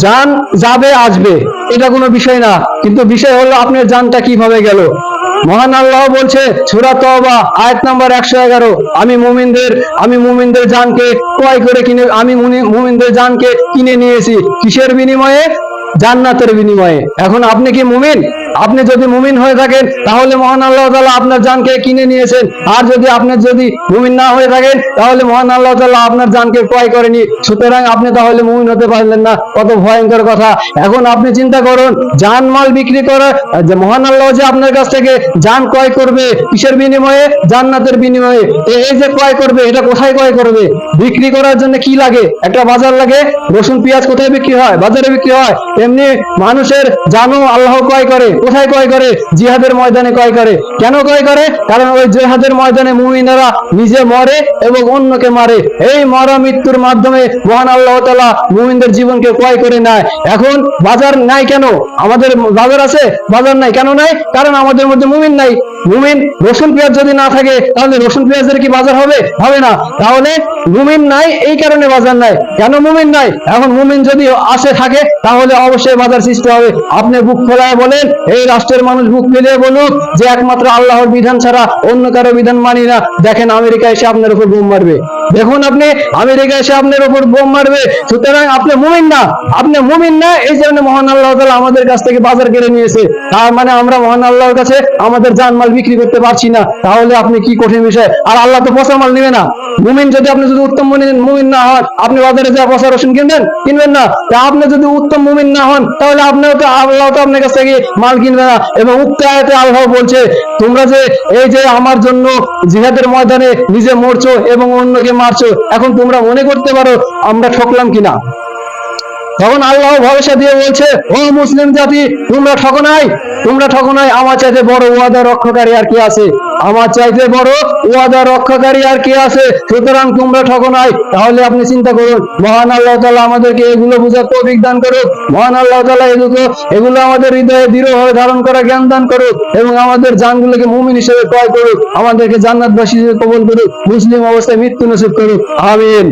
জান যাবে আসবে, এটা কোনো বিষয় না, কিন্তু বিষয় হলো আপনার জানটা কিভাবে গেল। মহান আল্লাহ বলছে সূরা তওবা আয়াত নাম্বার 111, আমি মুমিনদের জানকে ক্রয় করে কিনে, আমি মুমিনদের জানকে কিনে নিয়েছি কিসের বিনিময়ে? জান্নাতের বিনিময়ে। এখন আপনি কি মুমিন? আপনি যদি মুমিন হয়ে থাকেন তাহলে মহান আল্লাহ তাআলা আপনার জানকে কিনে নিয়েছেন, আর যদি মুমিন না হয়ে থাকেন তাহলে মহান আল্লাহ তাআলা আপনার জানকে ক্রয় করেনি, সুতরাং আপনি তাহলে মুমিন হতে পারলেন না। কত ভয়ঙ্কর কথা। এখন আপনি চিন্তা করুন, জান মাল বিক্রি করে যে মহান আল্লাহ যে আপনার কাছ থেকে জান ক্রয় করবে কিসের বিনিময়ে? জান্নাতের বিনিময়ে। এই যে ক্রয় করবে, এটা কোথায় ক্রয় করবে? বিক্রি করার জন্য কি লাগে? একটা বাজার লাগে। রসুন পেঁয়াজ কোথায় বিক্রি হয়? বাজারে বিক্রি হয়। এমনি মানুষের জানও আল্লাহ ক্রয় করে। কোথায় ক্রয় করে? জিহাদের ময়দানে ক্রয় করে। কেন ক্রয় করে? কারণ ওই জিহাদের ময়দানে মুমিনেরা নিজে মরে এবং অন্যকে মারে। এই মরা মৃত্যুর মাধ্যমে মহান আল্লাহ তাআলা মুমিনদের জীবনকে ক্রয় করে নেয়। এখন বাজার নাই কেন? আমাদের বাজার আছে, বাজার নাই কেন? নাই কারণ আমাদের মধ্যে মুমিন নাই। মুমিন, রসুন পেঁয়াজ যদি না থাকে তাহলে রসুন পেঁয়াজের কি বাজার হবে? হবে না। তাহলে মুমিন নাই, এই কারণে বাজার নাই। কেন মুমিন নাই? এখন মুমিন যদি আসে থাকে তাহলে অবশ্যই বাজার সৃষ্টি হবে। আপনি বুক খোলায় বলেন, এই রাষ্ট্রের মানুষ বুক ফেলে বলুক যে একমাত্র আল্লাহর বিধান ছাড়া অন্য কারো বিধান মানি না। দেখেন আমেরিকা এসে আপনার উপর বোম মারবে। দেখুন আপনি, আমেরিকা এসে আপনার উপর বোম মারবে। সুতরাং আপনি মুমিন না, আপনি মুমিন না, এই জন্য মহান আল্লাহ তাআলা আমাদের কাছ থেকে বাজার কেড়ে নিয়েছে। তার মানে আমরা মহান আল্লাহর কাছে আমাদের জানমাল বিক্রি করতে পারছি না। তাহলে আপনি কি কঠিন বিষয়। আর আল্লাহ তো পচা মাল নেবে না। মুমিন যদি আপনি যদি উত্তম মুমিন না হন, আপনি বাজারে যা পচা রসুন কিনবেন না। তা আপনি যদি উত্তম মুমিন না হন তাহলে আপনার তো আল্লাহ তো আপনার কাছ থেকে মাল কিনবে না। এবং উক্ত আয়াতে আল্লাহ বলছে, তোমরা যে এই যে আমার জন্য জিহাদের ময়দানে নিজে মরছো এবং অন্যকে মারছো, এখন তোমরা মনে করতে পারো আমরা ঠকলাম কিনা। তখন আল্লাহ ভরসা দিয়ে বলছে, ও মুসলিম জাতি, তোমরা ঠকো নাই। আমার চাইতে বড় ওয়াদা রক্ষাকারী আর কি আছে? আমার চাইতে বড় ওয়াদা রক্ষাকারী আর কি আছে? সুতরাং তোমরা ঠকো নাই। তাহলে আপনি চিন্তা করুন, মহান আল্লাহ তাআলা আমাদেরকে এগুলো বুঝার তৌফিক দান করুক। মহান আল্লাহ তাআলা এগুলো আমাদের হৃদয়ে দৃঢ়ভাবে ধারণ করা জ্ঞান দান করুক এবং আমাদের জানগুলোকে মুমিন হিসেবে ক্রয় করুক, আমাদেরকে জান্নাতবাসী হিসেবে কবুল করুক, মুসলিম অবস্থায় মৃত্যু নসিব করুক। আমিন।